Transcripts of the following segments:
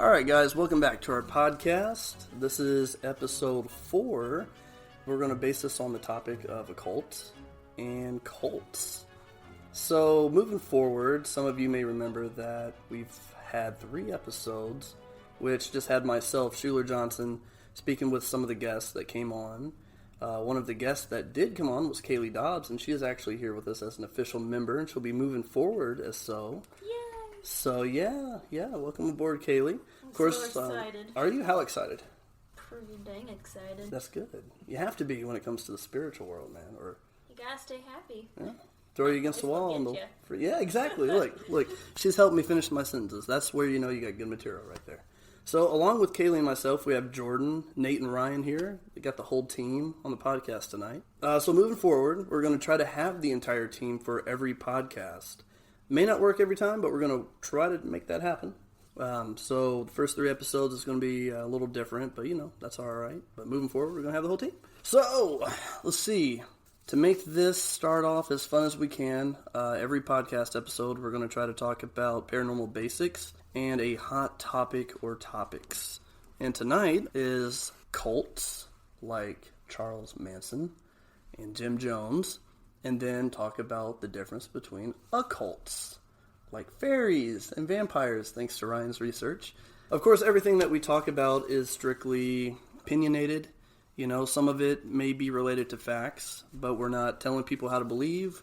Alright guys, welcome back to our podcast. This is episode 4. We're going to base this on the topic of occult and cults. So moving forward, some of you may remember that we've had 3 episodes, which just had myself, Schuler Johnson, speaking with some of the guests that came on. One of the guests that did come on was Kaylee Dobbs, and she is actually here with us as an official member, and she'll be moving forward as so. Yay! So yeah, welcome aboard, Kaylee. I'm of course, so excited. Are you? How excited? Pretty dang excited. That's good. You have to be when it comes to the spiritual world, man. Or you gotta stay happy. Yeah. Throw you against the wall. Yeah, exactly. Look, she's helped me finish my sentences. That's where you know you got good material right there. So, along with Kaylee and myself, we have Jordan, Nate, and Ryan here. We got the whole team on the podcast tonight. So, moving forward, we're going to try to have the entire team for every podcast. May not work every time, but we're going to try to make that happen. So, the first 3 episodes is going to be a little different, but that's all right. But moving forward, we're going to have the whole team. So, let's see. To make this start off as fun as we can, every podcast episode, we're going to try to talk about paranormal basics and a hot topic or topics. And tonight is cults like Charles Manson and Jim Jones, and then talk about the difference between occults like fairies and vampires, thanks to Ryan's research. Of course, everything that we talk about is strictly opinionated. Some of it may be related to facts, but we're not telling people how to believe.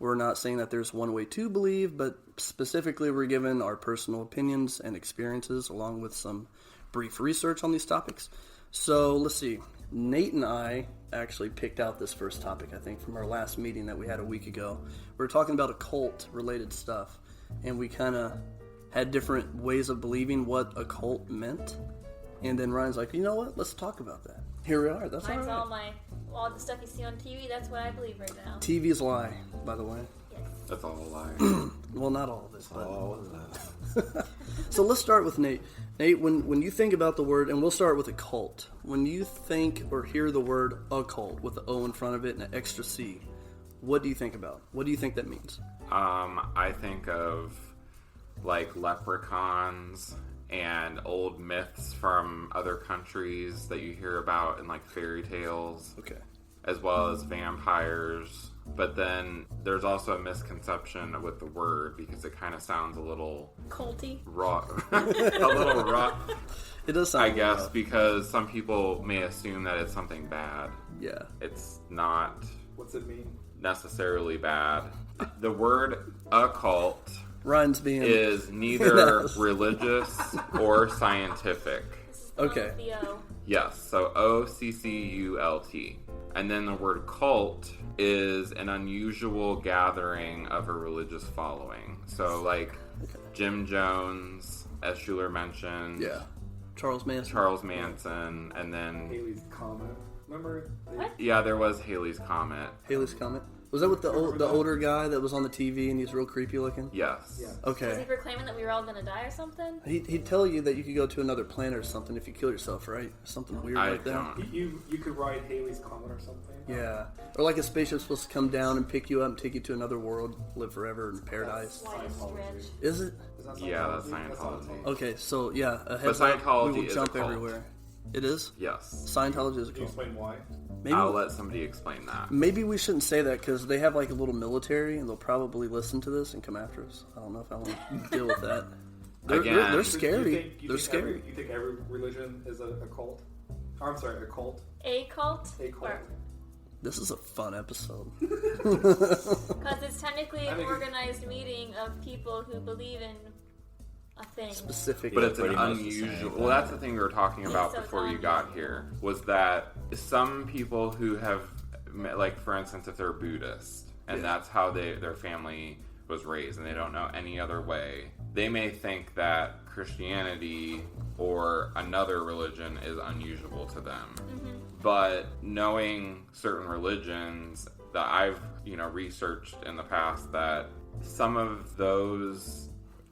We're not saying that there's one way to believe, but specifically we're giving our personal opinions and experiences along with some brief research on these topics. So let's see. Nate and I actually picked out this first topic, I think, from our last meeting that we had a week ago. We were talking about occult-related stuff, and we kind of had different ways of believing what occult meant. And then Ryan's like, you know what? Let's talk about that. Here we are. That's Mine's all right. all the stuff you see on TV. That's what I believe right now. TV's a lie, by the way. Yes. That's all a lie. Well, not all of it. But... all a lie. So let's start with Nate. Nate, when you think about the word, and we'll start with occult. When you think or hear the word occult with the O in front of it and an extra C, what do you think about? What do you think that means? I think of like leprechauns and old myths from other countries that you hear about in like fairy tales. Okay. As well as vampires. But then there's also a misconception with the word because it kind of sounds a little culty. Raw. A little rough. It does sound I guess rough. Because some people may assume that it's something bad. Yeah. It's not. What's it mean? Necessarily bad. The word occult Ryan's being is neither religious or scientific. Okay. Yes, so O-C-C-U-L-T. And then the word cult is an unusual gathering of a religious following. So like Jim Jones, as Schuler mentioned. Yeah. Charles Manson, and then Haley's Comet. Remember? What? Yeah, there was Haley's Comet. Haley's Comet. Was that with the older guy that was on the TV and he's real creepy looking? Yes. Yeah. Okay. Was he proclaiming that we were all gonna die or something? He'd tell you that you could go to another planet or something if you kill yourself, right? Something weird like that. don't. You could ride Haley's Comet or something. Yeah. Or like a spaceship's supposed to come down and pick you up and take you to another world, live forever in paradise. Slightest stretch. Is it? Is that Yeah, that's Scientology? Scientology. Okay, so yeah, a But heads up, Scientology we will is jump a cult. everywhere. It is? Yes. Scientology is a Can you cult. explain why? I'll let somebody explain that. Maybe we shouldn't say that because they have like a little military and they'll probably listen to this and come after us. I don't know if I want to deal with that. Again, They're scary. You They're think scary. You think every religion is a cult? Or, I'm sorry, a cult? A cult? A cult. This is a fun episode. Because it's technically I an think organized meeting of people who believe in a thing. Specific. But it's an pretty much the unusual. same. Well, that's the thing we were talking about so it's before you got here. Was that some people who have, like, for instance, if they're Buddhist and that's how their family was raised, and they don't know any other way, they may think that Christianity or another religion is unusual to them. Mm-hmm. But knowing certain religions that I've researched in the past, that some of those.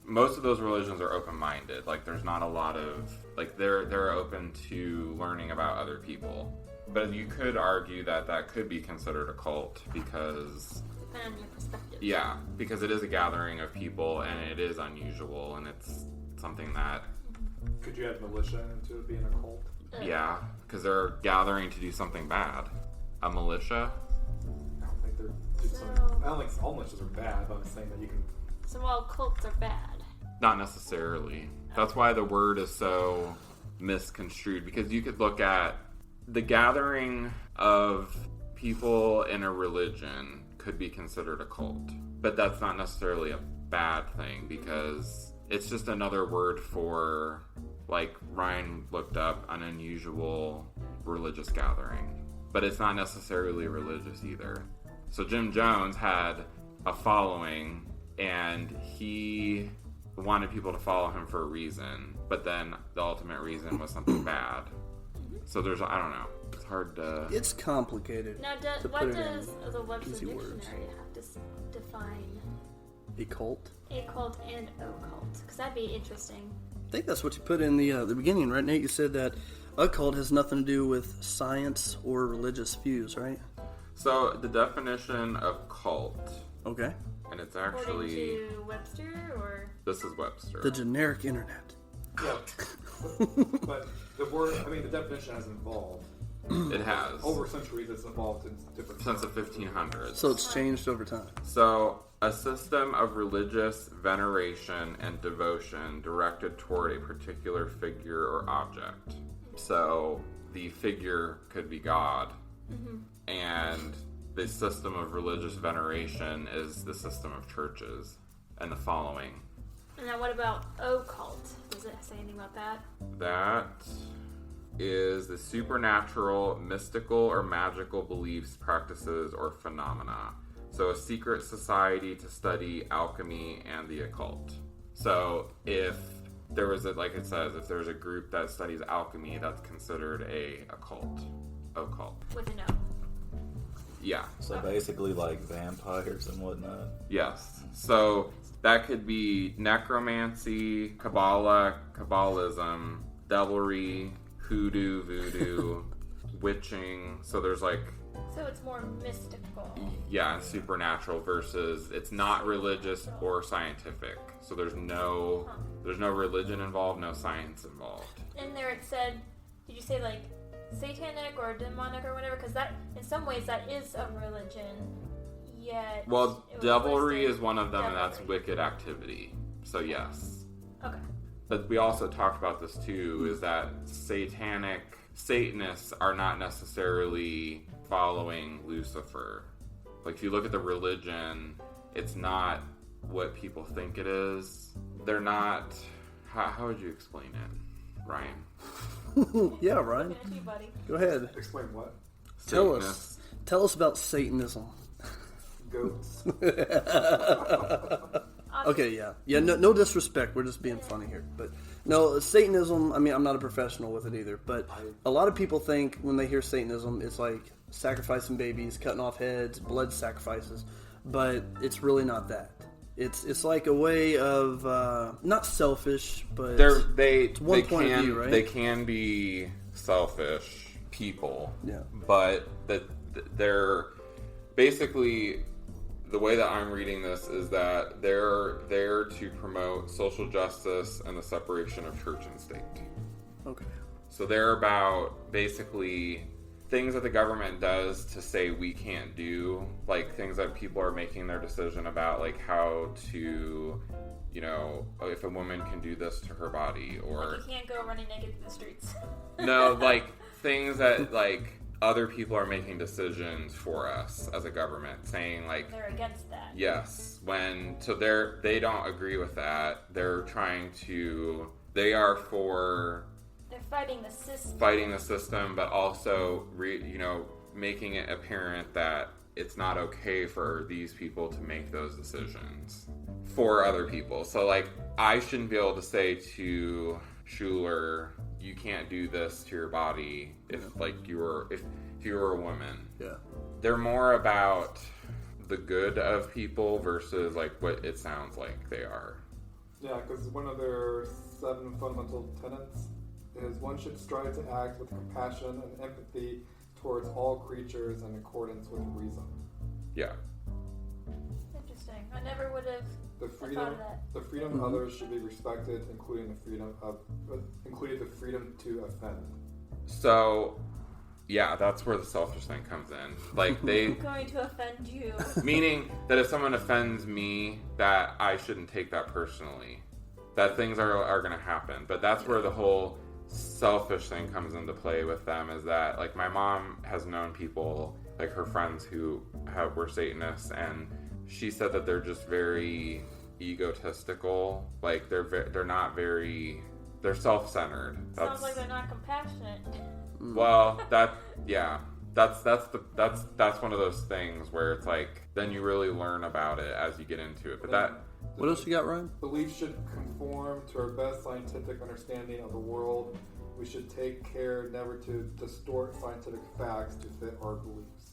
Most of those religions are open-minded. Like, there's not a lot of... Like, they're open to learning about other people. But you could argue that that could be considered a cult because... Depending on your perspective. Yeah, because it is a gathering of people, and it is unusual, and it's something that Could you add militia into it being a cult? Yeah, because they're gathering to do something bad. A militia? I don't think they're doing So- something. I don't think all militias are bad, but I'm saying that you can. So all cults are bad. Not necessarily. That's why the word is so misconstrued, because you could look at the gathering of people in a religion could be considered a cult, but that's not necessarily a bad thing, because it's just another word for, like Ryan looked up, an unusual religious gathering, but it's not necessarily religious either. So Jim Jones had a following, and he wanted people to follow him for a reason, but then the ultimate reason was something bad. So there's, I don't know, it's hard to... It's complicated. Now, to what put it does in the Webster easy Dictionary words. have to define A cult. a cult and occult? Because that'd be interesting. I think that's what you put in the beginning, right, Nate? You said that occult has nothing to do with science or religious views, right? So the definition of cult, Okay. and it's According actually... to Webster, or This is Webster. The generic internet. Yeah. But the word, the definition has evolved. It has. Over centuries, it's evolved in different Since the terms. 1500s. So it's changed over time. So, a system of religious veneration and devotion directed toward a particular figure or object. So, the figure could be God, and the system of religious veneration is the system of churches and the following. and now what about occult? Does it say anything about that? That is the supernatural, mystical, or magical beliefs, practices, or phenomena. So a secret society to study alchemy and the occult. So if there was like it says, if there's a group that studies alchemy, that's considered a occult. With an O. Yeah. So basically, like vampires and whatnot. Yes. So that could be necromancy, Kabbalah, Kabbalism, devilry, hoodoo, voodoo, witching. So there's like, So it's more mystical. yeah, and supernatural versus it's not religious or scientific. So there's no religion involved, no science involved. In there it said, did you say like satanic or demonic or whatever? Because that, in some ways, that is a religion. Yet. Well, it was devilry listed- is one of them, and that's Devilry. wicked activity. So yes. Okay. But we also talked about this too, is that Satanists are not necessarily following Lucifer. Like if you look at the religion, it's not what people think it is. They're not, how would you explain it, Ryan? Yeah, Ryan. Looking at you, buddy. Go ahead. Explain what? Tell Satanists. us. Tell us about Satanism. Goats. Okay, yeah. No disrespect. We're just being funny here. But no, Satanism, I'm not a professional with it either. But a lot of people think when they hear Satanism, it's like sacrificing babies, cutting off heads, blood sacrifices. But it's really not that. It's like a way of, not selfish, but It's one point of view, right? They can be selfish people. Yeah. But they're basically, the way that I'm reading this is that they're there to promote social justice and the separation of church and state. Okay. So they're about basically things that the government does to say we can't do, like things that people are making their decision about, like how to, if a woman can do this to her body, or Like you can't go running naked through the streets. no, like things that like other people are making decisions for us as a government, saying like They're against that. yes, they don't agree with that. They're trying to, they are for They're fighting the system. fighting the system, but also making it apparent that it's not okay for these people to make those decisions for other people. So like I shouldn't be able to say to Schuler, you can't do this to your body if you were a woman. Yeah. They're more about the good of people versus like what it sounds like they are. Yeah, because one of their 7 fundamental tenets is one should strive to act with compassion and empathy towards all creatures in accordance with reason. Yeah. Interesting. I never would have The thought freedom, of that. the freedom of others should be respected, including the freedom to offend. So, yeah, that's where the selfish thing comes in. Like I'm going to offend you. meaning that if someone offends me, that I shouldn't take that personally. That things are going to happen. But that's where the whole selfish thing comes into play with them, is that, like, my mom has known people, like her friends who were Satanists, and she said that they're just very egotistical. Like, they're not very, they're self-centered. Sounds like they're not compassionate. Well, that's one of those things where it's like, then you really learn about it as you get into it. But What else you got, Ryan? Beliefs should conform to our best scientific understanding of the world. We should take care never to distort scientific facts to fit our beliefs.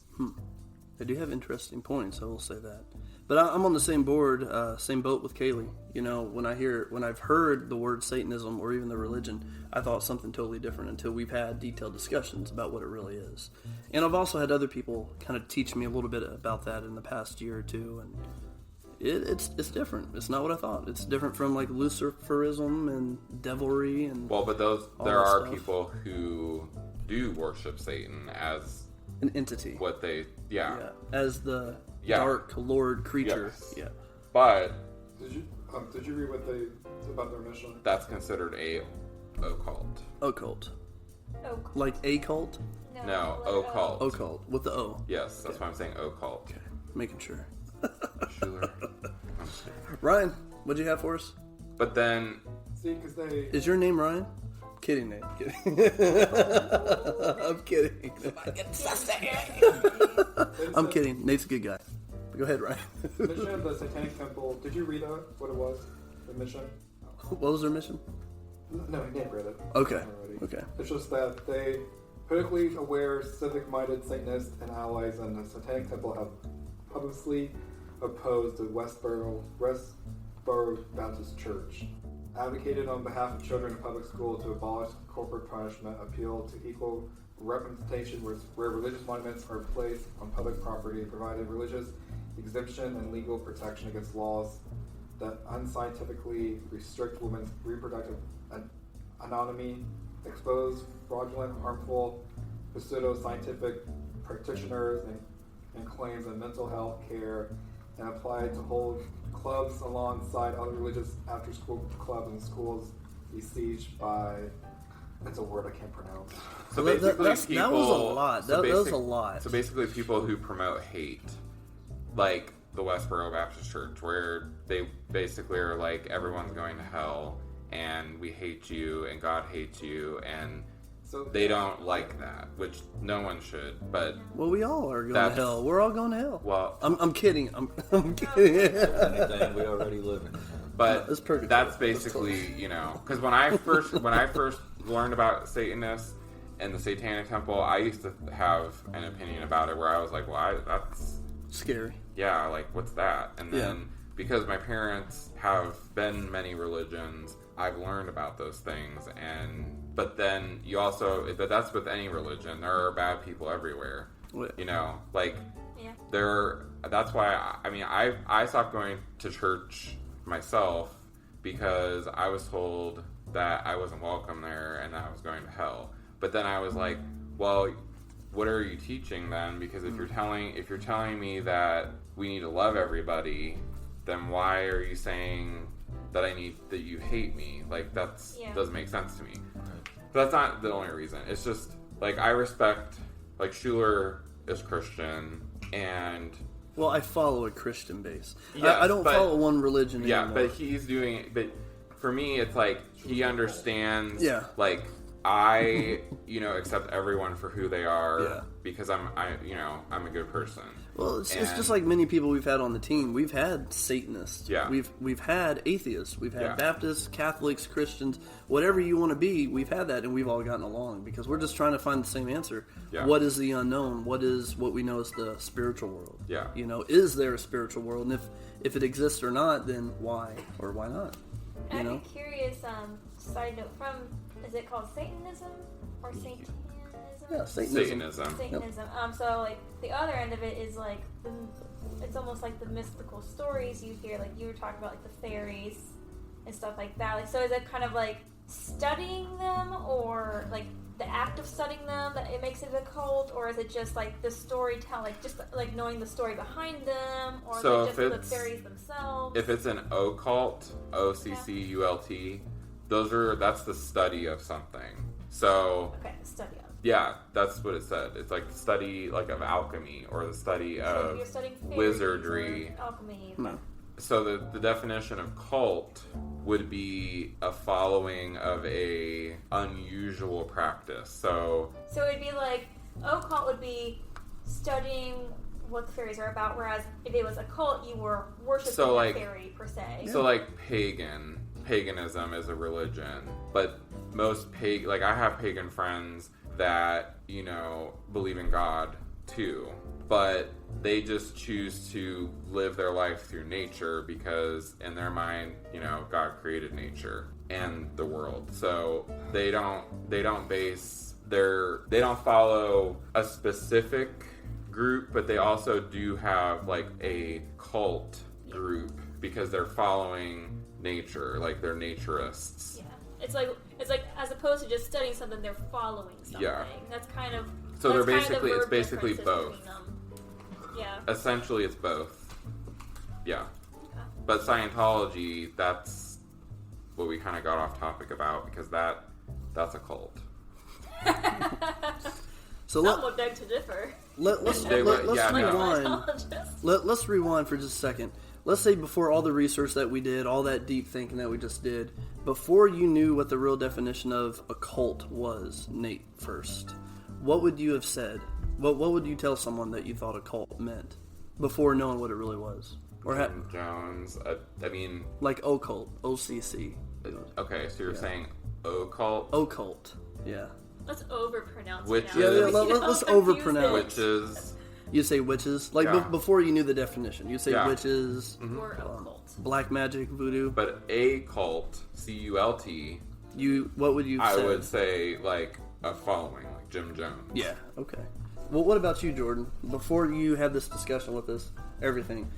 They do have interesting points, I will say that. But I'm on the same same boat with Kaylee. You know, when I've heard the word Satanism or even the religion, I thought something totally different until we've had detailed discussions about what it really is. And I've also had other people kind of teach me a little bit about that in the past year or two, and it's different. It's not what I thought. It's different from like Luciferism and devilry and but there that are stuff. people who do worship Satan as an entity. what they As the Yeah. dark lord creature. Yes. Yeah. But Did you read about their mission? that's considered a occult. Occult. Oh, Like a cult? No, letter O. occult. Occult. With the O. Yes, that's why I'm saying occult. Okay. Making sure. Schuler. I'm just kidding. Ryan, what'd you have for us? But then, See, because they Is your name Ryan? Kidding, Nate. Kidding. I'm kidding. I'm kidding. Nate's a good guy. But go ahead, Ryan. The mission of the Satanic Temple. Did you read what it was? The mission? What was their mission? No, Nate read it. Okay. Already. Okay. It's just that they politically aware, civic-minded Satanists and allies in the Satanic Temple have publicly opposed the Westboro Baptist Church, advocated on behalf of children in public school to abolish corporate punishment, appeal to equal representation where religious monuments are placed on public property, provided religious exemption and legal protection against laws that unscientifically restrict women's reproductive autonomy, expose fraudulent, harmful, pseudo-scientific practitioners and claims of mental health care, and apply to hold clubs alongside other religious after-school clubs and schools besieged by, that's a word I can't pronounce. so Well, basically, that was a lot. That was a lot. So basically, people who promote hate, like the Westboro Baptist Church, where they basically are like, everyone's going to hell, and we hate you, and God hates you, and So they don't like that, which no one should. But Well, we all are going to That's- hell. We're all going to hell. well, I'm kidding. I'm kidding. Anything we already live in. but That's purgatory. that's basically, because when I first learned about Satanists and the Satanic Temple, I used to have an opinion about it where I was like, well, that's Scary. yeah, like what's that? And then Yeah. because my parents have been many religions, I've learned about those things. But then you also, but that's with any religion. There are bad people everywhere. Yeah. Like Yeah. that's why I stopped going to church myself because I was told that I wasn't welcome there and that I was going to hell. But then I was like, well, what are you teaching then? Because if you're telling me that we need to love everybody, then why are you saying that you hate me? Like doesn't make sense to me. But that's not the only reason. It's just like I respect, like Schuler is Christian, and Well, I follow a Christian base. Yes, I don't but- follow one religion yeah, anymore. but for me, it's like he understands. Yeah. Like I, accept everyone for who they are. Yeah. Because I'm a good person. Well, it's And- just like many people we've had on the team. We've had Satanists. Yeah. We've had atheists. We've had Yeah. Baptists, Catholics, Christians, whatever you want to be. We've had that, and we've all gotten along because we're just trying to find the same answer. Yeah. What is the unknown? What is what we know as the spiritual world? Yeah. Is there a spiritual world? And if it exists or not, then why or why not? I'd be curious, side note, is it called Satanism or Satanism? Yeah, Satanism. Satanism. So like the other end of it is like it's almost like the mystical stories you hear, like you were talking about, like the fairies and stuff like that. Like, so is it kind of like studying them, or like the act of studying them that it makes it a cult, or is it just like the storytelling, like just like knowing the story behind them, or So just the fairies themselves? If it's an occult, OCCULT, that's the study of something. So okay, study of. yeah, that's what it said. It's like the study like of alchemy, or the study So of if you're studying fairies wizardry. or alchemy. No. So the definition of cult would be a following of a unusual practice. So it'd be like occult would be studying what the fairies are about, whereas if it was a cult, you were worshiping a fairy per se. So like paganism is a religion, but most like I have pagan friends that, you know, believe in God too, but they just choose to live their life through nature because in their mind, you know, God created nature and the world. So they don't follow a specific group, but they also do have like a cult group because they're following nature, like they're naturists. Yeah. It's like as opposed to just studying something, they're following something. Yeah. That's kind of So that's they're kind of the it's verb basically differences both. between them. Yeah. Essentially, it's both. Yeah. Okay. But Scientology, that's what we kind of got off topic about because that's a cult. So Some would beg to differ. let's yeah, rewind. Scientologists. Let's rewind for just a second. Let's say before all the research that we did, all that deep thinking that we just did, before you knew what the real definition of a cult was, Nate, first, what would you have said? What would you tell someone that you thought a cult meant before knowing what it really was? Or Jim Jones, I mean... like occult, OCC. Okay, so you're saying occult? Occult, yeah. Let's overpronounce Witches. it now. Let's overpronounce. Witches. You say witches? Like, Yeah. before you knew the definition. You say Yeah. witches, Or occult. black magic, voodoo. But a cult, C-U-L-T, What would you I say? would say, like, a following, like Jim Jones. Yeah, okay. Well, what about you, Jordan? Before you had this discussion with us, everything,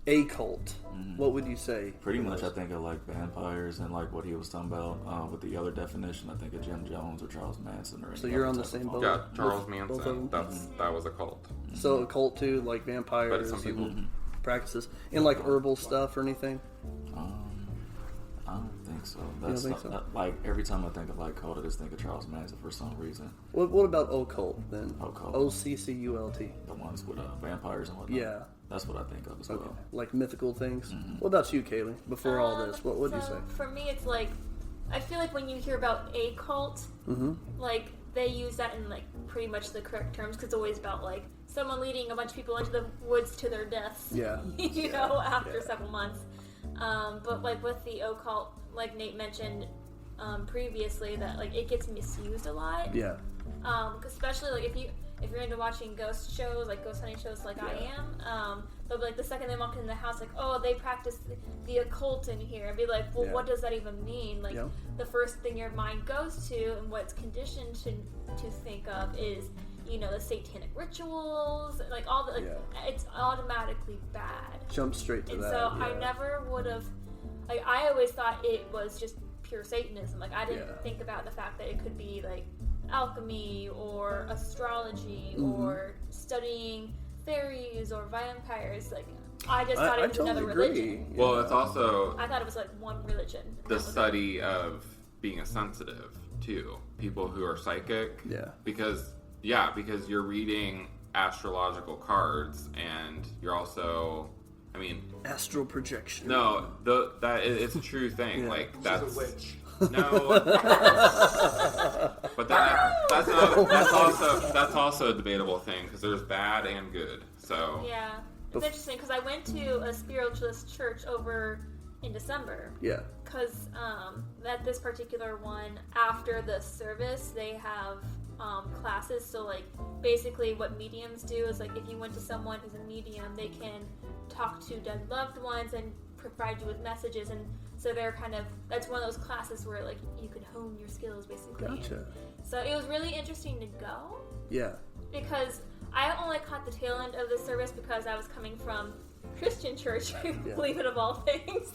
a cult, what would you say? Pretty much, I think of like vampires and like what he was talking about with the other definition. I think of Jim Jones or Charles Manson or. So you're on the same boat? Yeah, Charles Both of Manson. them? That was a cult. So a cult too, like But vampires some people... and practices, and like herbal stuff or anything? I don't think so. don't think so? Like every time I think of like cult, I just think of Charles Manson for some reason. What about occult then? Occult. OCCULT. The ones with vampires and whatnot. Yeah. That's what I think of as Okay. well. Like mythical things. What about you, Kaylee? Before all this, what would you say? For me, it's like I feel like when you hear about a cult, like they use that in like pretty much the correct terms because it's always about like someone leading a bunch of people into the woods to their deaths. Yeah. you know, after several months. But like with the occult, like Nate mentioned previously, that like it gets misused a lot. Yeah. Especially like if you're into watching ghost shows, like ghost hunting shows, like I am, they'll be like the second they walk in the house, like, oh, they practice the occult in here. I'd be like, well, Yeah. what does that even mean? Like, Yeah. the first thing your mind goes to and what's conditioned to think of is, you know, the satanic rituals, like all the, like, it's automatically bad. Jump straight to And that. so yeah. I never would have, like, I always thought it was just pure Satanism. Like, I didn't think about the fact that it could be, like, alchemy or astrology or studying fairies or vampires. Like, I just thought it was totally another agree. religion. Well, it's also I thought it was, like, one religion. And the that was it. study of being a sensitive, too. People who are psychic. Yeah. Because you're reading astrological cards and you're also... I mean, Astral projection. no, it's a true thing. Yeah. Like She's that's a witch. no, but that's also a debatable thing because there's bad and good. So Yeah. It's interesting because I went to a spiritualist church over in December. Yeah. Because at this particular one, after the service, they have classes. So, like, basically what mediums do is, like, if you went to someone who's a medium, they can talk to dead loved ones and provide you with messages. And so they're kind of, that's one of those classes where, like, you could hone your skills, basically. Gotcha. So it was really interesting to go. Yeah. Because I only caught the tail end of the service because I was coming from Christian church, believe it of all things,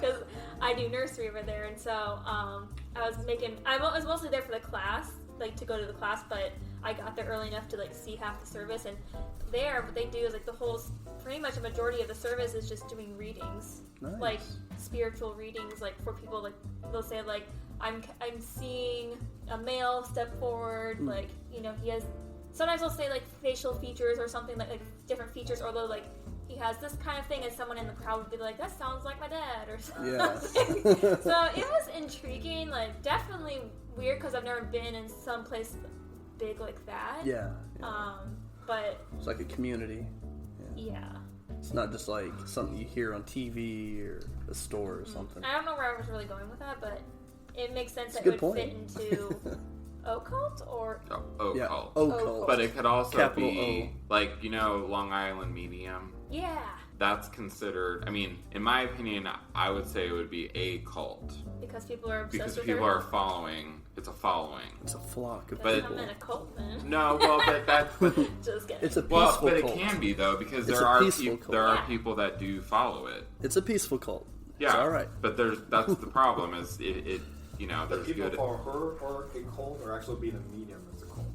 because I do nursery over there, and so I was mostly there for the class, like to go to the class, but I got there early enough to like see half the service, and there what they do is like the whole, pretty much a majority of the service is just doing readings, Nice. like spiritual readings, like for people, like they'll say like I'm seeing a male step forward, like he has. Sometimes they'll say like facial features or something like different features, or they'll like he has this kind of thing, and someone in the crowd would be like, "That sounds like my dad," or something. Yeah. So it was intriguing, like definitely weird because I've never been in some place big like that. Yeah. But It's like a community. yeah. It's not just like something you hear on TV or a store or something. I don't know where I was really going with that, but it makes sense It's that a it good would fit point. into Occult or Occult. Yeah. Occult. But it could also Capital be like Long Island Medium. yeah, That's considered. I mean, in my opinion, I would say it would be a cult because people are obsessed because with people her. are following. It's a following. It's a flock of But people. I'm in a cult then. No, well, but that's Just kidding. It's a peaceful well, but it cult. can be though because It's there a are peaceful cult. there are Yeah. people that do follow it. It's a peaceful cult. Yeah, It's all right. But that's the problem is it The there's people good. follow her or a cult, or actually being a medium as a cult.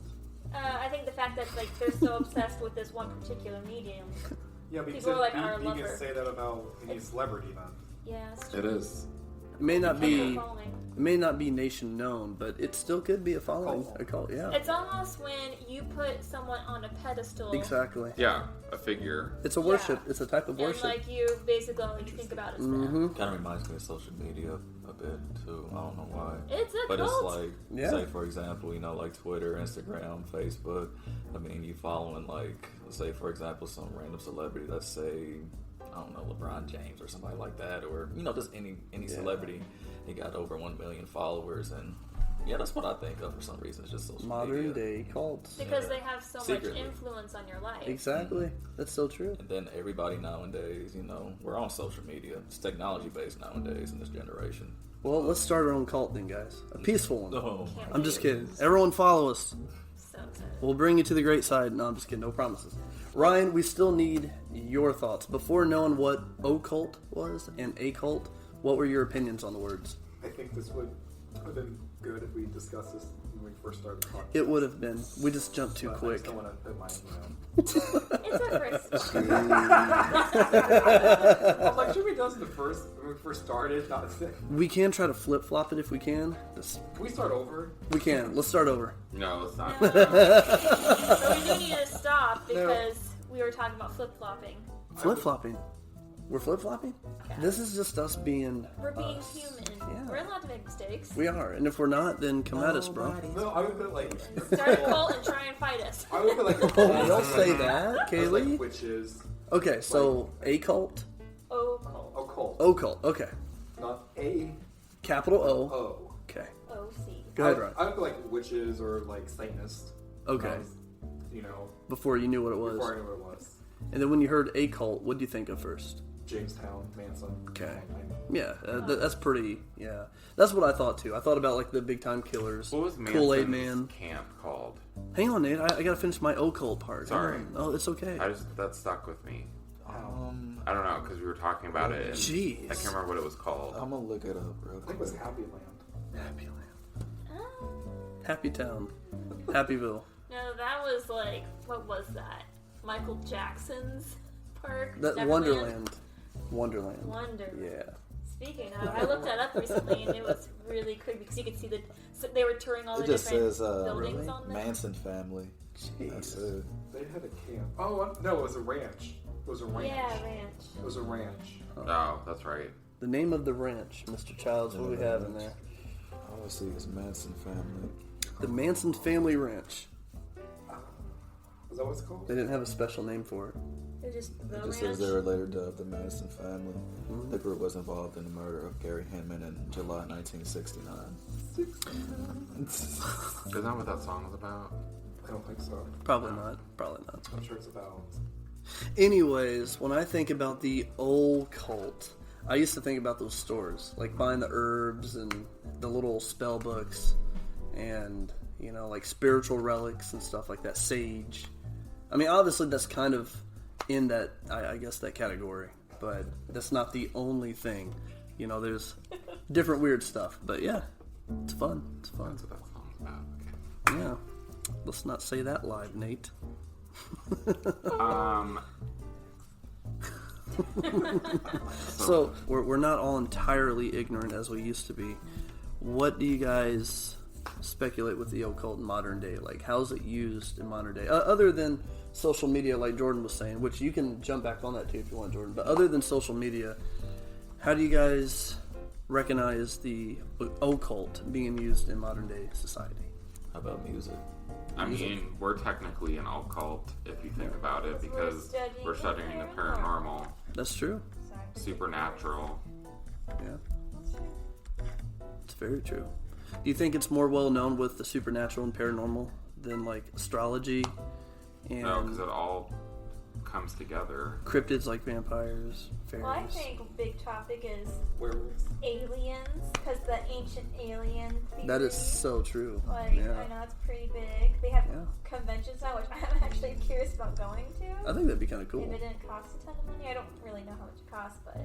I think the fact that like they're so obsessed with this one particular medium. Yeah, but People are like our you lover. can say that about any celebrity then. Yeah, it's true. It is. It may not be Following. it may not be nation known, but it still could be a following. Cult. A cult, yeah. It's almost when you put someone on a pedestal. Exactly. Yeah, a figure. It's a worship. It's a type of And worship. like you basically all you think about is them. Mm-hmm. Kind of reminds me of social media a bit too. I don't know why. It's a But cult. it's like, Yeah. say for example, like Twitter, Instagram, Facebook. I mean, you following like, say for example, some random celebrity. Let's say, I don't know, LeBron James or somebody like that, or just any celebrity. He got over 1 million followers, and yeah, that's what I think of for some reason. It's just social Modern media. day cults. because they have so Secretly. much influence on your life. Exactly. That's so true. And then everybody nowadays, we're on social media. It's technology based nowadays in this generation. Well, let's start our own cult then, guys. A peaceful one. Oh, Can't I'm just wait. kidding. Everyone follow us. So excited. We'll bring you to the great side. No, I'm just kidding. No promises. Ryan, we still need your thoughts. Before knowing what occult was and a cult, what were your opinions on the words? I think this would have been good if we discussed this when we first started talking. It would have been. We just jumped too But I quick. just don't want to put my, It's a first. I'm like, should we do this when we first started? Not We can try to flip flop it if we can. Can we start over? We can. Let's start over. No, it's not. So we do need to stop because we were talking about flip flopping. Flip flopping. We're flip flopping? This is just us being. We're being us. human. Yeah. We're allowed to make mistakes. We are. And if we're not, then come at us, bro. No, I would put like. Start a cult and try and fight us. I would put like. Oh, don't say that, Like Kaylee. witches. Okay, so a cult, Occult. Occult. occult. Okay, Not A. capital O. O. Okay, OC. go ahead, Ryan. I would put like witches or like Satanists. Okay, Before before you knew what it I was, knew what it was. and then when you heard a cult, what do you think of first? Jamestown, Manson. Okay. Yeah, that's pretty. Yeah, that's what I thought too. I thought about like the big time killers, What was Manson's Kool-Aid Man. camp called? Hang on, Nate. I gotta finish my occult part. Sorry. Hang on. Oh, it's okay. That stuck with me. I'm I don't know because we were talking about it. And Jeez. I can't remember what it was called. gonna look it up real I think it was Happy Land. Happy Land, Oh. Happy Town, Happyville. No, that was like, what was that? Michael Jackson's park? That Neverland? Wonderland. Wonderland. Yeah. Speaking of, I looked that up recently and it was really creepy because you could see they were touring all It the just different says buildings on there. Manson family. That's Jeez. it. They had a camp. Oh no, it was a ranch. It was a ranch. Yeah, ranch. It was a ranch. Oh, that's right. The name of the ranch, Mr. Childs. What do we have in there? All I see is Manson family. The Manson Family Ranch. Is that what it's called? They didn't have a special name for it. They're just the It ranch. just says they were later dubbed the Manson family. The group was involved in the murder of Gary Hinman in July 1969. Isn't that what that song was about? I don't think so. Probably not. Probably not. I'm sure it's about. Anyways, when I think about the old cult, I used to think about those stores, like buying the herbs and the little spell books, and you know, like spiritual relics and stuff like that, sage. I mean, obviously that's kind of in that, I guess, that category, but that's not the only thing. You know, there's different weird stuff, but yeah, it's fun. It's fun. That's what that song's about. Okay. Yeah. Let's not say that live, Nate. So we're not all entirely ignorant as we used to be. What do you guys speculate with the occult in modern day? Like, how's it used in modern day? Other than social media, like Jordan was saying, which you can jump back on that too if you want, Jordan. But other than social media, how do you guys recognize the occult being used in modern day society? How about music? I mean, we're technically an occult if you think about it, because we're studying the paranormal, That's true. supernatural. Yeah. It's very true. Do you think it's more well known with the supernatural and paranormal than like astrology and No, because it all comes together. cryptids like vampires, fairies? Well, I think a big topic is Werewolves. aliens, because the ancient alien theory. That is so true. Like, Yeah. I know it's pretty big. They have Yeah. conventions now, which I'm actually curious about going to. I think that'd be kind of cool. If it didn't cost a ton of money, I don't really know how much it costs, but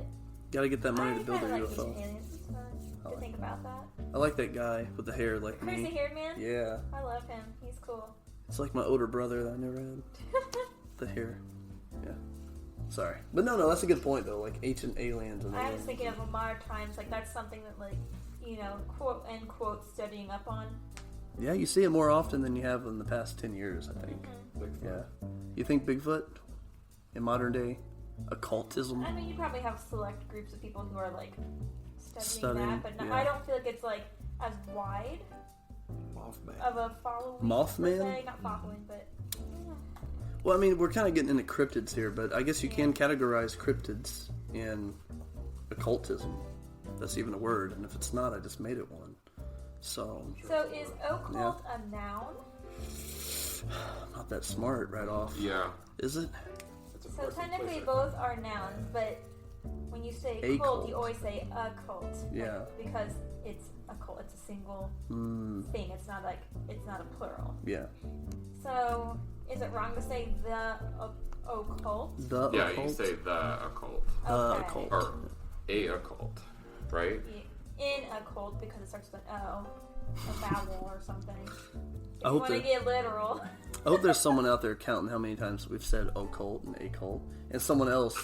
Gotta get that money I to build a kinda like UFO. ancient aliens. It's fun to like think about that. I like that guy with the hair like Crazy me. haired man? Yeah. I love him. He's cool. It's like my older brother that I never had. The hair. Yeah. Sorry. But no, that's a good point though. Like ancient aliens and I was thinking of modern times, like that's something that, like, you know, quote unquote, studying up on. Yeah, you see it more often than you have in the past 10 years, I think. Bigfoot. Yeah. You think Bigfoot in modern day occultism? I mean, you probably have select groups of people who are like studying Studying, that, but yeah. I don't feel like it's like as wide Mothman. of a following. Mothman? Per se. Not following, but Well, I mean, we're kind of getting into cryptids here, but I guess you can categorize cryptids in occultism. That's even a word, and if it's not, I just made it one. So, So is occult a noun? I'm not that smart right off. Yeah. Is it? It's a So person, technically place, both are nouns, but when you say A cult, cult. you always say a cult. Yeah. Because it's a cult. It's a single thing. It's not a plural. Yeah. So is it wrong to say the occult? The Yeah, occult? you say the occult. The Okay. occult. Or a occult, right? In a cult because it starts with an O, a vowel or something. If I you hope want to that- get literal. I hope there's someone out there counting how many times we've said occult and occult, and someone else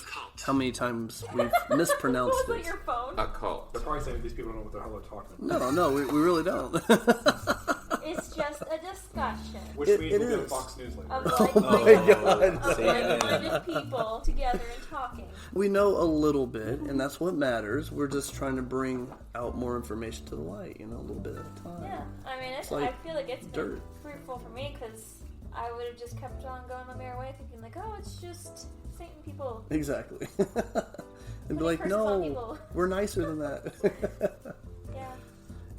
how many times we've mispronounced Was it. it your phone? Occult. They're probably saying these people don't know what the hell they're talking about. No, we really don't. It's just a discussion Which It- means it we'll get is. Fox News later. of Oh my like-minded, God. of Say it. like-minded people together and talking. We know a little bit, and that's what matters. We're just trying to bring out more information to the light, a little bit at a time. Yeah, I mean, It's like I feel like it's been dirt. fruitful for me because I would have just kept on going my merry way, thinking like, oh, it's just Satan people. Exactly. And be Putting like, curses on no, people." we're nicer than that. Yeah.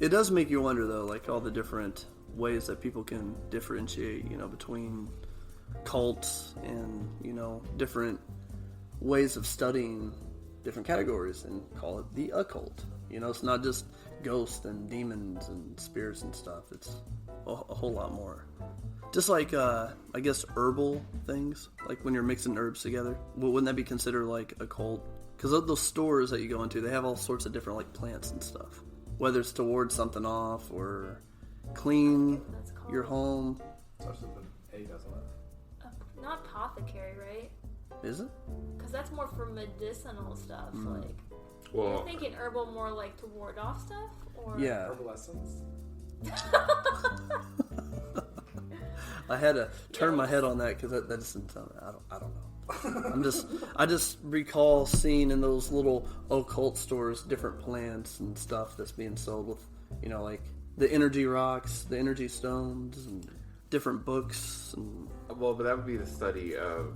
It does make you wonder, though, like all the different ways that people can differentiate, between cults and, different ways of studying different categories and call it the occult. It's not just ghosts and demons and spirits and stuff. It's a whole lot more. Just like, I guess, herbal things, like when you're mixing herbs together. Well, wouldn't that be considered like a cult? Because of those stores that you go into, they have all sorts of different like plants and stuff. Whether it's to ward something off or clean That's called- your home. Starts with an A, doesn't it? Not apothecary, right? Is it? Because that's more for medicinal stuff. Mm. Like, Well, you're thinking herbal more like to ward off stuff, or Yeah. Herbal essence. I had to turn my head on that because that doesn't sound. I don't know. I just recall seeing in those little occult stores different plants and stuff that's being sold with, like the energy rocks, the energy stones, and different books. And well, but that would be the study of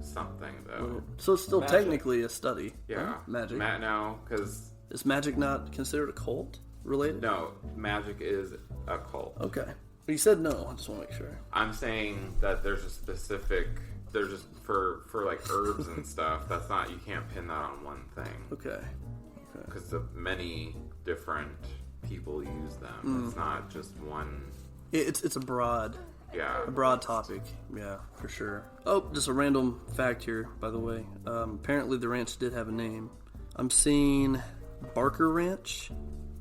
something, though. so it's still Magic. technically a study. Yeah. right? Magic. No, because Is magic not considered a cult related? no, magic is a cult. Okay. But you said no. I just want to make sure. I'm saying that there's a specific. There's just for like herbs and stuff. That's not. You can't pin that on one thing Okay. because many different people use them. It's not just one It's a broad topic. Yeah, for sure. Oh, just a random fact here, by the way. Apparently the ranch did have a name. I'm seeing Barker Ranch,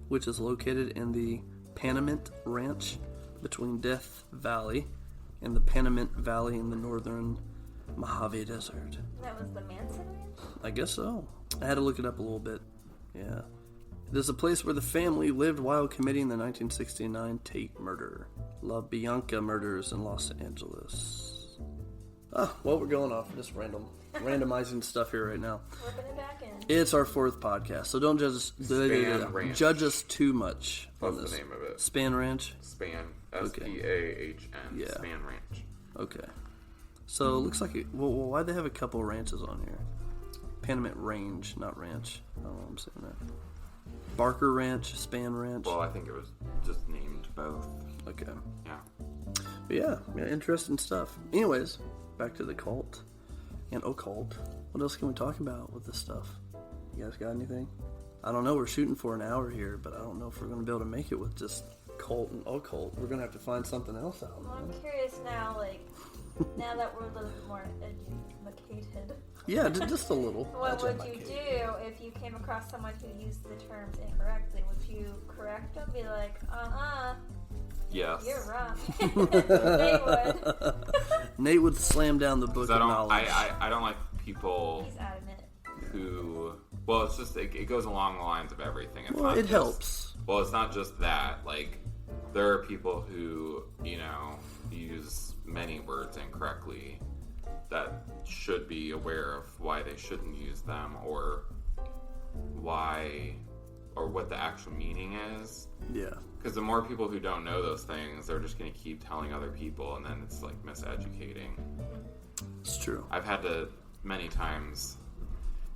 which is located in the Panamint Ranch between Death Valley and the Panamint Valley in the northern Mojave Desert. That was the Manson Ranch? I guess so. I had to look it up a little bit. Yeah. It is a place where the family lived while committing the 1969 Tate murder. La Bianca murders in Los Angeles. Well, we're going off just randomizing stuff here right now. Working it back in. It's our 4th podcast, so don't judge us too much. What's the name of it? Span Ranch? Span. S-P-A-H-N. Yeah. Span Ranch. Okay. So it looks like why'd they have a couple ranches on here? Panamint Range, not ranch. I don't know why I'm saying that. Barker Ranch, Span Ranch. Well, I think it was just named both. Okay. Yeah. But yeah, interesting stuff. Anyways, back to the cult and occult. What else can we talk about with this stuff? You guys got anything? I don't know. We're shooting for an hour here, but I don't know if we're going to be able to make it with just cult and occult. We're going to have to find something else out. Well, I'm curious now, now that we're a little bit more educated. Yeah, just a little. What would you do if you came across someone who used the terms incorrectly? Would you correct them? Be like, Yes. you're wrong. They would. Nate would slam down the book of knowledge. I don't like people He's adamant. who... Well, it's just... It goes along the lines of everything. It's Well, not it just, helps. Well, it's not just that. Like, there are people who, use many words incorrectly that should be aware of why they shouldn't use them or what the actual meaning is. Yeah. Because the more people who don't know those things, they're just going to keep telling other people, and then it's like miseducating. It's true. I've had to many times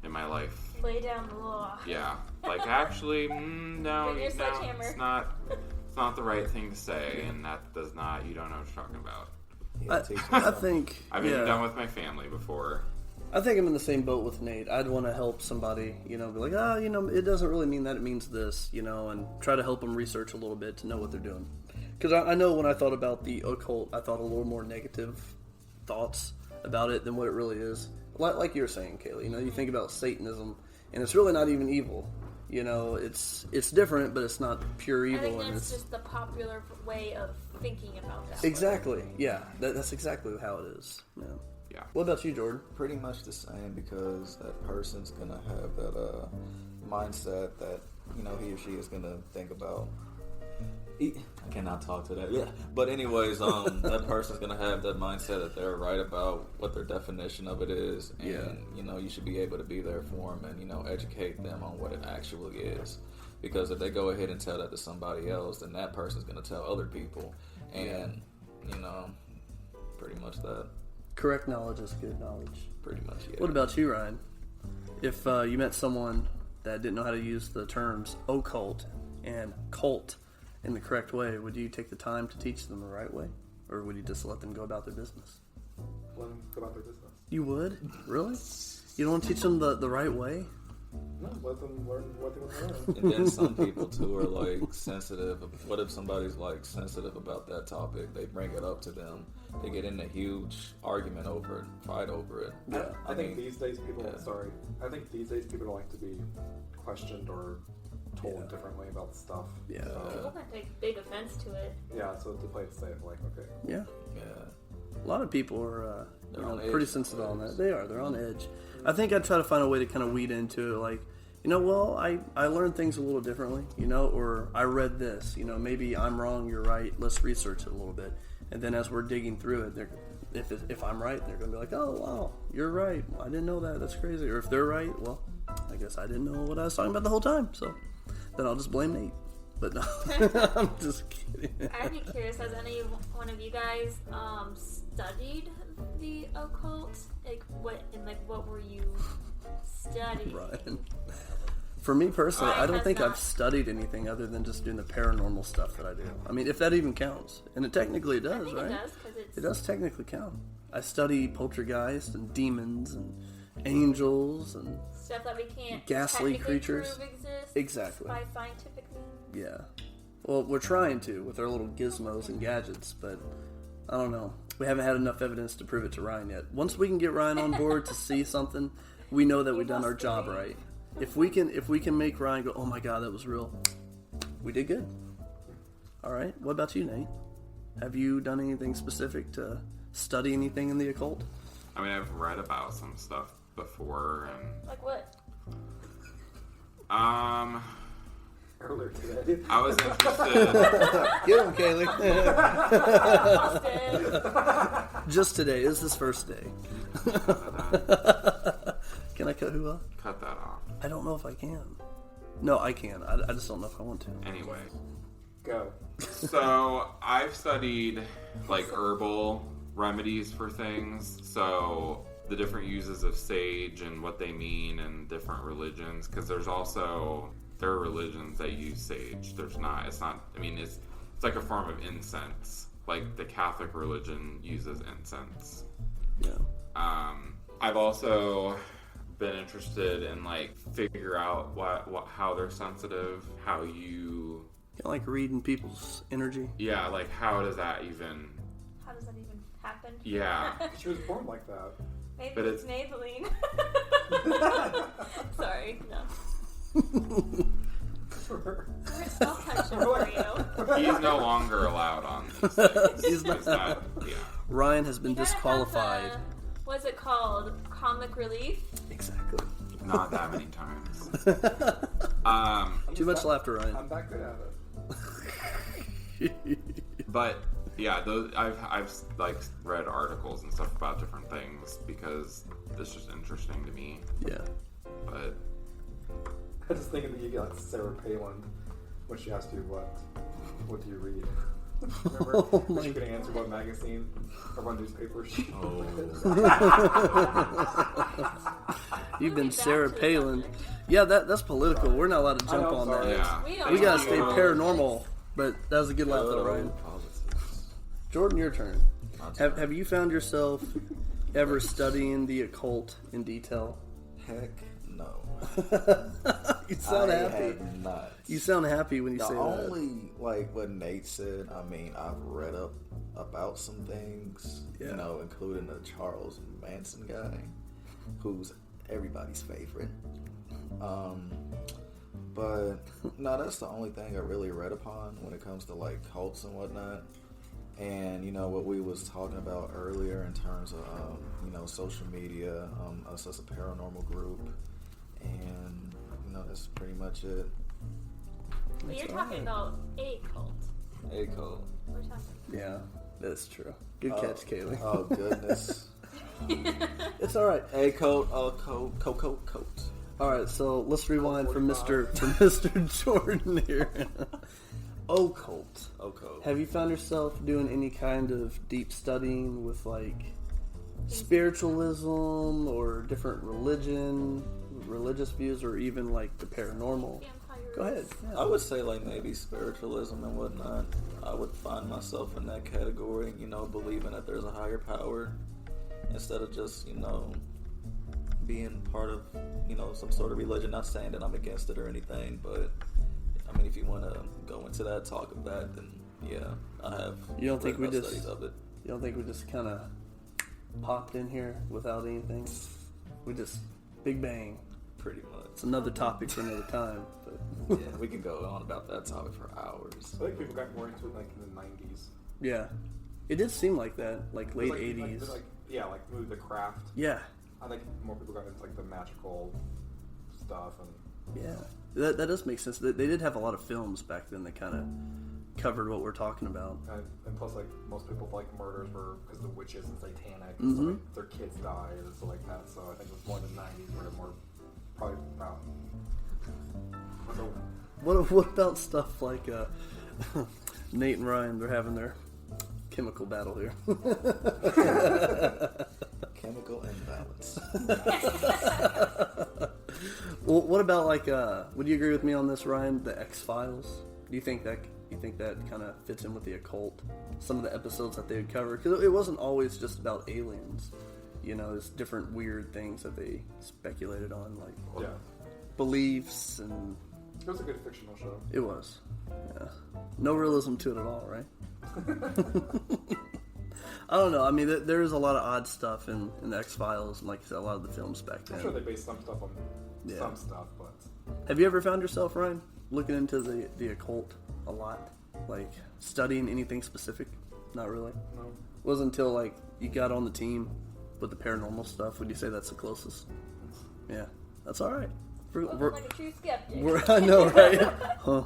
in my life. Lay down the law. Yeah, like actually, no, Bring your sledgehammer. it's not the right thing to say, and that does not. You don't know what you're talking about. I think... I've been done with my family before. I think I'm in the same boat with Nate. I'd want to help somebody, be like, it doesn't really mean that, it means this, and try to help them research a little bit to know what they're doing. Because I know when I thought about the occult, I thought a little more negative thoughts about it than what it really is. Like you were saying, Kaylee, you think about Satanism, and it's really not even evil. It's different, but it's not pure evil. I think that's just the popular way of thinking about that. Exactly. Yeah, that's exactly how it is. Yeah. Yeah. What about you, Jordan? Pretty much the same, because that person's gonna have that mindset that he or she is gonna think about. I cannot talk to that. Yeah, but anyways, that person's gonna have that mindset that they're right about what their definition of it is, and you should be able to be there for them and educate them on what it actually is. Because if they go ahead and tell that to somebody else, then that person's gonna tell other people, and pretty much that. Correct knowledge is good knowledge. Pretty much, yeah. What about you, Ryan? If you met someone that didn't know how to use the terms occult and cult in the correct way, would you take the time to teach them the right way? Or would you just let them go about their business? Let them go about their business. You would? Really? You don't want to teach them the right way? No, let them learn what they want to learn. And then some people too are sensitive. What if somebody's sensitive about that topic? They bring it up to them. They get in a huge argument over it, fight over it. Yeah. I think these days people don't like to be questioned or told differently about stuff. Yeah. People can take big offense to it. Yeah, so to play it safe, okay. Yeah. Yeah. A lot of people are on pretty edge. sensitive on that. They are. They're on edge. I think I'd try to find a way to kind of weed into it. I learned things a little differently, or I read this. Maybe I'm wrong, you're right. Let's research it a little bit. And then as we're digging through it, if I'm right, they're going to be like, oh, wow, you're right. I didn't know that. That's crazy. Or if they're right, well, I guess I didn't know what I was talking about the whole time. So then I'll just blame Nate. But no, I'm just kidding. I'd be curious, has any one of you guys studied the occult? What were you studying? Ryan. For me personally, Ryan I don't has think not. I've studied anything other than just doing the paranormal stuff that I do. I mean, if that even counts. And it technically does, I think right? it does, because it's... It does technically count. I study poltergeist and demons and angels and... stuff that we can't ghastly technically creatures. prove exists Exactly. by scientific means. Yeah. Well, we're trying to with our little gizmos and gadgets, but I don't know. We haven't had enough evidence to prove it to Ryan yet. Once we can get Ryan on board to see something, we know that we've done our job right. If we can make Ryan go, oh my god, that was real, we did good. All right. What about you, Nate? Have you done anything specific to study anything in the occult? I mean, I've read about some stuff before, and Like what? Earlier today. I was interested. Get him, Kaylee. Austin. Just today is his first day. Can I cut who off? Cut that off. I don't know if I can. No, I can. I just don't know if I want to. Anyway, Go. so I've studied like herbal remedies for things. So the different uses of sage and what they mean in different religions. Because there are religions that use sage. It's not. I mean, it's like a form of incense. Like the Catholic religion uses incense. Yeah. I've also been interested in like figure out how they're sensitive, how you Kind of like reading people's energy. yeah, like how does that even Happen? yeah. She was born like that. Maybe But it's Maybelline. Sorry, no. We're small punching for you. He's no longer allowed on these things. He's not. Is that, yeah. Ryan has been You gotta have disqualified. What's it called? Comic relief? Exactly. Not that many times. Too much laughter, Ryan. I'm that good at it. But yeah, those I've like read articles and stuff about different things because it's just interesting to me. Yeah. But I just thinking that you got Sarah Palin when she asked you what do you read? Remember? Oh my She couldn't answer what magazine or what newspaper she You've been Back Sarah to the Palin. subject. Yeah, that's political. We're not allowed to jump I know, on sorry. that. yeah, We We gotta don't stay know. paranormal. But that was a good laugh, though, Ryan. Politics. Jordan, your turn. My turn. Have you found yourself ever studying the occult in detail? Heck no. You sound I happy. have not. You sound happy when you The say that. only, like what Nate said, I mean, I've read up about some things, Yeah. you know, including the Charles Manson guy, who's everybody's favorite. But no, that's the only thing I really read upon when it comes to like cults and whatnot. And you know what we was talking about earlier in terms of you know, social media, us as a paranormal group, and you know, that's pretty much it. But you're talking about a cult. A cult. We're talking. Yeah, that's true. Good catch, Kaylee. Oh goodness. It's all right. A cult, coat. All right, so let's rewind from Mr. Jordan here. Occult. Occult. Have you found yourself doing any kind of deep studying with like spiritualism or different religious views, or even like the paranormal? Vampires. Go ahead. Yeah. I would say like maybe spiritualism and whatnot. I would find myself in that category, you know, believing that there's a higher power instead of just, you know, being part of, you know, some sort of religion. Not saying that I'm against it or anything, but I mean, if you want to go into that, talk of that, then yeah, I have. You don't think read we about just- studies of it? You don't think we just kind of popped in here without anything? We just big bang. Pretty much. It's another topic for another time. But Yeah, we can go on about that topic for hours. I think people got more into it like in the 90s. yeah, it did seem like that, like late Like, 80s. like movie The Craft. Yeah, I think more people got into like the magical stuff and yeah. That does make sense. They did have a lot of films back then that kind of covered what we're talking about. and plus like most people like murders were because the witches and satanic and so, like, their kids died and stuff like that. So I think it was more in the 90s where more probably about. So, What about stuff like Nate and Ryan? They're having their chemical battle here. Chemical imbalance. Well, what about like? Would you agree with me on this, Ryan? The X-Files. Do you think that kind of fits in with the occult? Some of the episodes that they would cover, because it wasn't always just about aliens. You know, there's different weird things that they speculated on, like yeah. beliefs and It was a good fictional show. It was. Yeah. No realism to it at all, right? I don't know. I mean, there is a lot of odd stuff in the X-Files, and like I said, a lot of the films back then. I'm sure they based some stuff on some stuff, but... Have you ever found yourself, Ryan, looking into the occult a lot? Like, studying anything specific? Not really? No. It wasn't until, like, you got on the team with the paranormal stuff, would you say that's the closest? Yeah. That's all right. We're like a true skeptic. I know, right? Huh.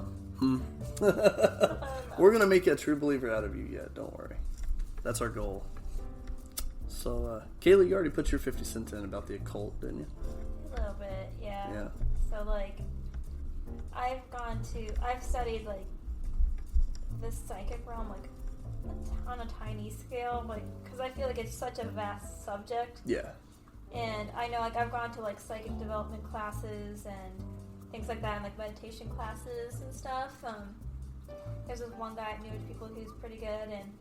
We're going to make a true believer out of you yet. Don't worry. That's our goal. So, Kaylee, you already put your 50 cents in about the occult, didn't you? A little bit, yeah. Yeah. So, like, I've studied, like, the psychic realm, like, on a tiny scale, like, because I feel like it's such a vast subject. Yeah. And I know, like, I've gone to, like, psychic development classes and things like that, and, like, meditation classes and stuff. There's this one guy at New Age People who's pretty good, and,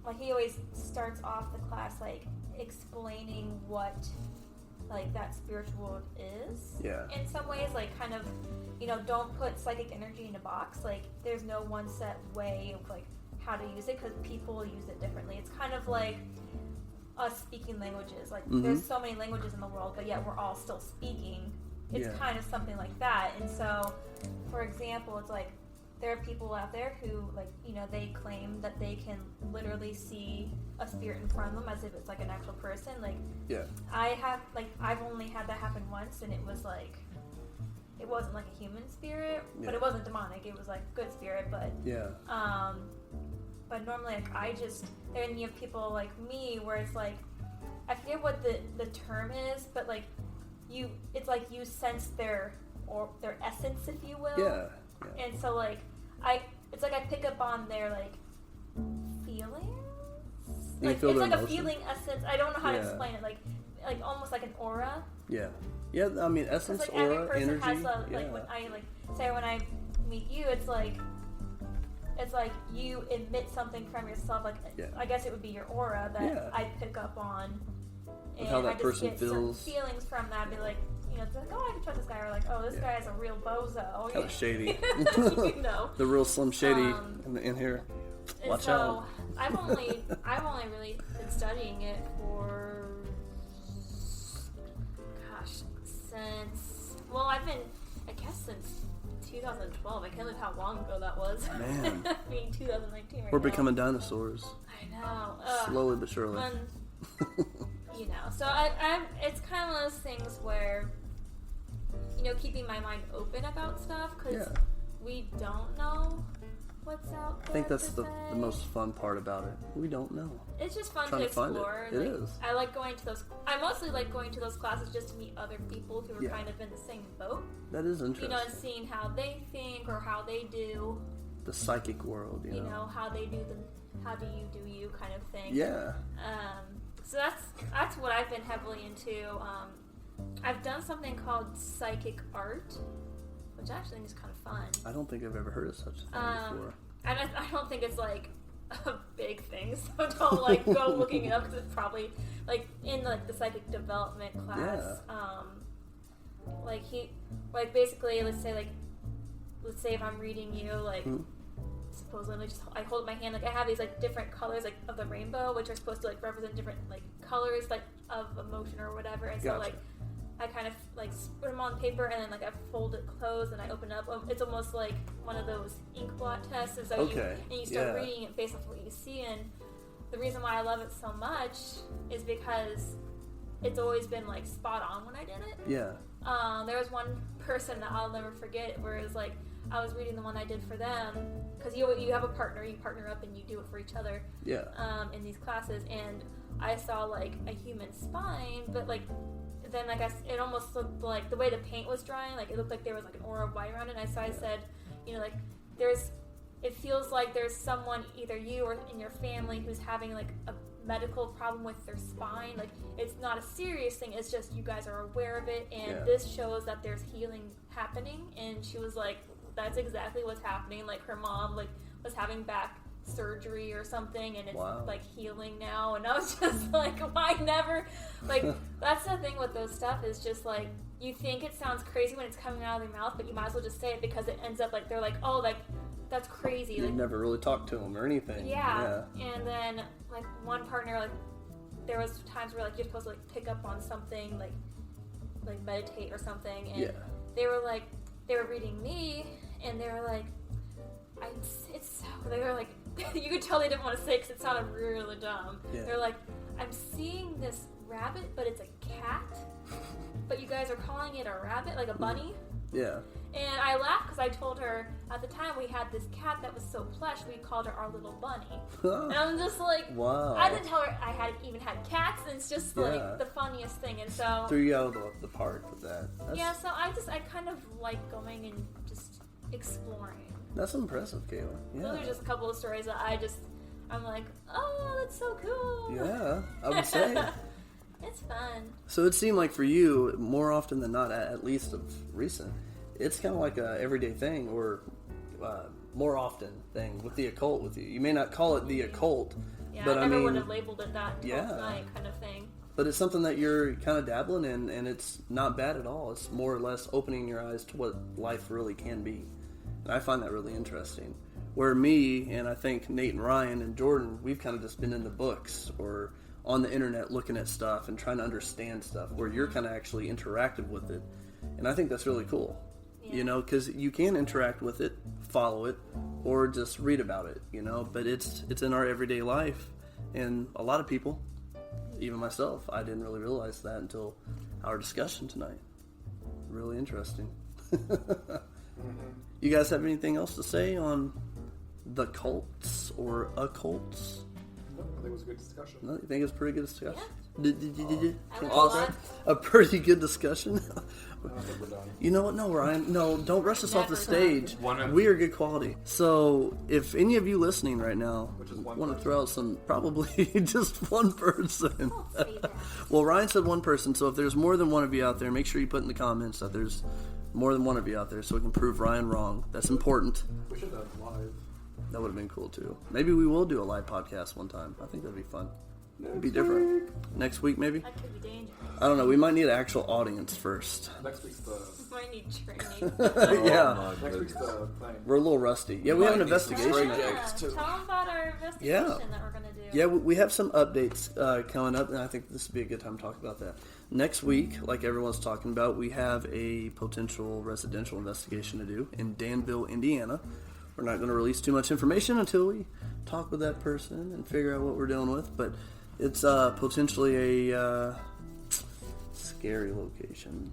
like, he always starts off the class, like, explaining what, like, that spiritual world is. Yeah. In some ways, like, kind of, you know, don't put psychic energy in a box. Like, there's no one set way of, like, how to use it, because people use it differently. It's kind of like us speaking languages. Like, there's so many languages in the world, but yet we're all still speaking. It's kind of something like that. And so, for example, it's like, there are people out there who, like, you know, they claim that they can literally see a spirit in front of them as if it's like an actual person. Like, I've only had that happen once, and it was like, it wasn't like a human spirit, but it wasn't demonic. It was like good spirit, but but normally, like, then you have people like me where it's like, I forget what the term is, but like, it's like you sense their essence, if you will. Yeah. And so, like, it's like I pick up on their, like, feelings. Like, it's like a feeling essence. I don't know how to explain it. Like almost like an aura. Yeah. Yeah, I mean, essence, like aura, every person energy. has like, when I meet you, it's like you emit something from yourself. Like, I guess it would be your aura that I pick up on. And how that I just person get feels. certain feelings from that. Be like, you know, it's like, oh, I can trust this guy, or like, oh, this guy is a real bozo. Kind of shady. You know, the real Slim Shady in here. Watch out. I've only really been studying it for, since 2012. I can't believe how long ago that was. Man. Being 2019 We're becoming dinosaurs. I know. Slowly but surely. You know, so it's kind of one of those things where, you know, keeping my mind open about stuff, because we don't know what's out there. I think that's the most fun part about it. We don't know. It's just fun to explore. It is. I like going to those. I mostly like going to those classes just to meet other people who are kind of in the same boat. That is interesting. You know, and seeing how they think or how they do the psychic world. You know how they do how do you kind of thing. Yeah. So that's what I've been heavily into. I've done something called psychic art, which I actually think is kind of fun. I don't think I've ever heard of such a thing before. And I don't think it's like a big thing, so don't like go looking it up, because it's probably like in like the psychic development class. Basically, let's say if I'm reading you, like. Supposedly, I hold my hand, like I have these like different colors like of the rainbow, which are supposed to like represent different like colors like of emotion or whatever, and so like I kind of like put them on paper, and then like I fold it closed and I open it up. It's almost like one of those ink blot tests, and so you start reading it based off what you see. And the reason why I love it so much is because it's always been like spot on when I did it. There was one person that I'll never forget, where it was like, I was reading the one I did for them, because you have a partner, you partner up and you do it for each other. In these classes, and I saw like a human spine, but like then like it almost looked like the way the paint was drying, like it looked like there was like an aura of white around it. And I said, you know, like it feels like there's someone, either you or in your family, who's having like a medical problem with their spine. Like, it's not a serious thing, it's just you guys are aware of it, and this shows that there's healing happening. And she was like, that's exactly what's happening. Like, her mom like was having back surgery or something, and it's Wow. like healing now. And I was just like, why never? Like, that's the thing with those stuff is just like, you think it sounds crazy when it's coming out of their mouth, but you might as well just say it because it ends up like they're like, oh, like that's crazy. You Like, never really talked to them or anything. yeah. And then like one partner, like there was times where like you're supposed to like pick up on something, like meditate or something, and Yeah. they were reading me, and they were like, they were like, you could tell they didn't want to say it because it sounded really dumb. Yeah. They're like, I'm seeing this rabbit, but it's a cat, but you guys are calling it a rabbit, like a bunny. Yeah. And I laughed because I told her at the time we had this cat that was so plush, we called her our little bunny. And I'm just like, Wow. I didn't tell her I had even had cats, and it's just like Yeah. the funniest thing. And so Threw you out of the park with that. yeah, so I kind of like going and just exploring. That's impressive, Kayla. Yeah. Those are just a couple of stories that I'm like, oh, that's so cool. Yeah, I would say. It's fun. So it seemed like for you, more often than not, at least of recent, it's kind of like a everyday thing, or more often thing with the occult with you. You may not call it the occult, Yeah, but I I never mean, would have labeled it that until yeah. tonight kind of thing. but it's something that you're kind of dabbling in, and it's not bad at all. It's more or less opening your eyes to what life really can be. And I find that really interesting. Where me, and I think Nate and Ryan and Jordan, we've kind of just been in the books or on the internet looking at stuff and trying to understand stuff, where you're kind of actually interactive with it. And I think that's really cool. Yeah. You know, because you can interact with it, follow it, or just read about it, you know, but it's in our everyday life. And a lot of people, even myself, I didn't really realize that until our discussion tonight. Really interesting. You guys have anything else to say on the cults or occults? No, I think it was a good discussion. No, you think it's a pretty good discussion? Yeah. Did I Can't learned call a that lot. a pretty good discussion? I think we're done. You know what? No, Ryan. No, don't rush us off the Never stage. We are good quality. So, if any of you listening right now Which is one want to person. throw out some, probably just one person. Don't say that. Well, Ryan said one person, so if there's more than one of you out there, make sure you put in the comments that there's more than one of you out there so we can prove Ryan wrong. That's important. We should have done live. That would have been cool, too. Maybe we will do a live podcast one time. I think that'd be fun. It'd be different. Next week, maybe? That could be dangerous. I don't know. We might need an actual audience first. Next week's the Might need training. Yeah. Oh, my next week's goodness. the thing. We're a little rusty. Yeah, we have an Might need some investigation. straight Yeah, jackets, too. tell them about our investigation that we're going to do. Yeah, we have some updates coming up, and I think this would be a good time to talk about that. Next week, like everyone's talking about, we have a potential residential investigation to do in Danville, Indiana. We're not going to release too much information until we talk with that person and figure out what we're dealing with, but it's potentially a scary location.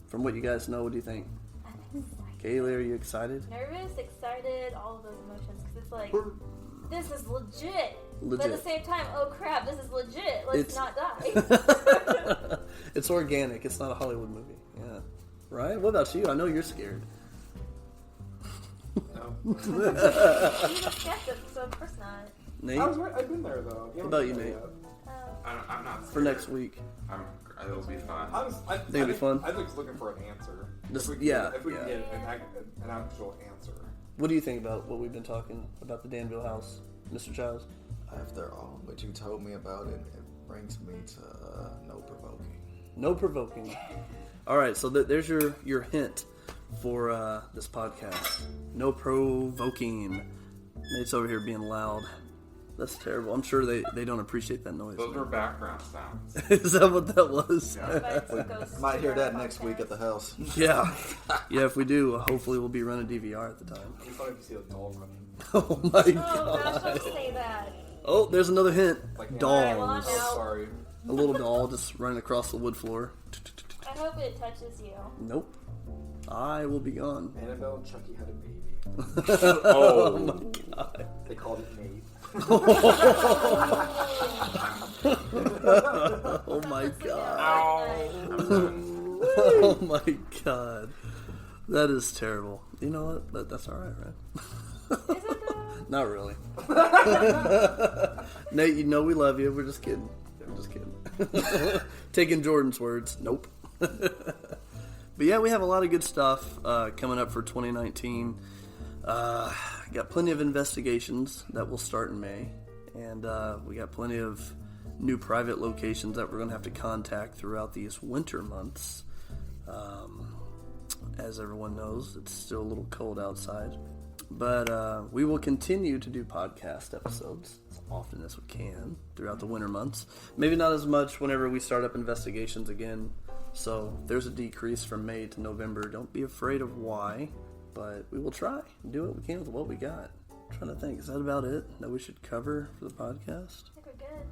From what you guys know, what do you think? I'm excited. Kaylee, are you excited? Nervous, excited, all of those emotions. Because it's like, this is legit. But Legit. at the same time, oh crap, this is legit. Let's It's- not die. It's organic. It's not a Hollywood movie. Yeah. Right? What about you? I know you're scared. No. You're a skeptic, so of course not. Nate? I was right. I've been there though. You haven't about been you, there Nate? yet. I'm not For next week. It'll be fun. I Think it'd be fun? I was looking for an answer. Just- if we yeah, If we yeah. can get an actual answer. What do you think about what we've been talking about the Danville house, Mr. Childs? After all what you told me about it, it brings me to no provoking. No provoking. All right, so there's your hint for this podcast. No provoking. Nate's over here being loud. That's terrible. I'm sure they don't appreciate that noise. Those were background sounds. Is that what that was? Might hear that next week at the house. Yeah. Yeah, if we do, hopefully we'll be running DVR at the time. It'd be funny if you see a doll running. Oh my Oh god. gosh, don't say that. Oh, there's another hint. Like, Alright, well, Dolls. I'm out. Sorry. A little doll just running across the wood floor. I hope it touches you. Nope. I will be gone. Annabelle and Chucky had a baby. Oh my god. They called it Nate. Oh my god. Ow. Oh my god. That is terrible. You know what? That's alright, right? Is it good? Not really. Nate, you know we love you. We're just kidding. We're just kidding. Taking Jordan's words. Nope. But yeah, we have a lot of good stuff coming up for 2019. got plenty of investigations that will start in May, and we got plenty of new private locations that we're going to have to contact throughout these winter months. As everyone knows, it's still a little cold outside. But we will continue to do podcast episodes as often as we can throughout the winter months. Maybe not as much whenever we start up investigations again. So if there's a decrease from May to November, don't be afraid of why. But we will try and do what we can with what we got. I'm trying to think, is that about it that we should cover for the podcast? I think we're good.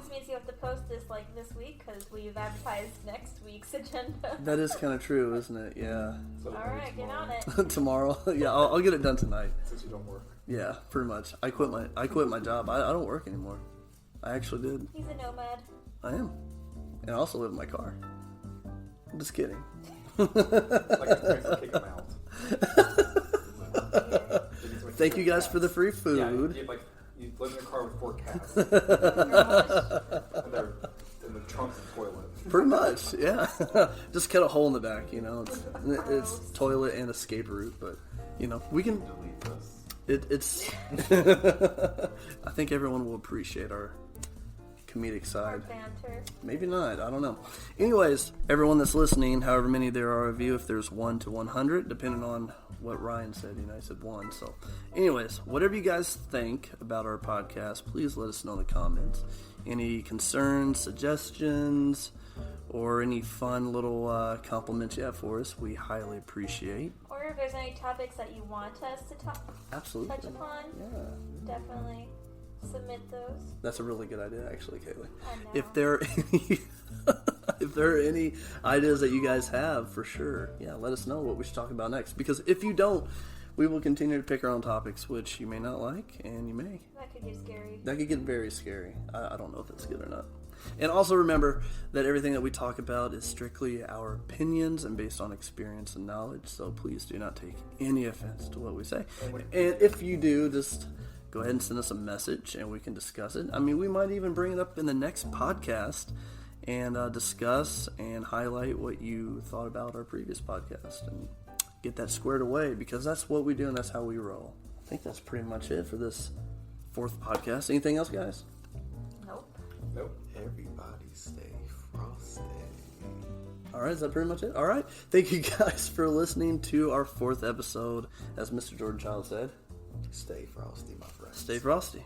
This means you have to post this like this week because we've advertised next week's agenda. That is kind of true, isn't it? Yeah. So Alright, get on it. Tomorrow? Yeah, I'll get it done tonight. Since you don't work. Yeah, pretty much. I quit my job. I don't work anymore. I actually did. He's a nomad. I am. And I also live in my car. I'm just kidding. Like a kick him out. Thank you guys for the free food. Yeah, you live in a car with 4 cats. And they're in the trunk of the toilet. Pretty much, yeah. Just cut a hole in the back, you know. It's toilet and escape route, but you know we can Delete this. It's. I think everyone will appreciate our comedic Our side. banter. Maybe not. I don't know. Anyways, everyone that's listening, however many there are of you, if there's 1 to 100, depending on what Ryan said, you know, he said 1. So, anyways, whatever you guys think about our podcast, please let us know in the comments. Any concerns, suggestions, or any fun little compliments you have for us, we highly appreciate. Or if there's any topics that you want us to Absolutely. touch upon, Yeah. definitely submit those. That's a really good idea, actually, Kaylee. I know. If there are any, if there are any ideas that you guys have, for sure, yeah, let us know what we should talk about next. Because if you don't, we will continue to pick our own topics, which you may not like, and you may. That could get scary. That could get very scary. I don't know if it's good or not. And also remember that everything that we talk about is strictly our opinions and based on experience and knowledge. So please do not take any offense to what we say. And if you do, just go ahead and send us a message and we can discuss it. I mean, we might even bring it up in the next podcast and discuss and highlight what you thought about our previous podcast and get that squared away, because that's what we do and that's how we roll. I think that's pretty much it for this 4th podcast. Anything else, guys? Nope. Everybody stay frosty. All right, is that pretty much it? All right. Thank you guys for listening to our 4th episode. As Mr. Jordan Child said, Stay frosty, my friends. stay frosty.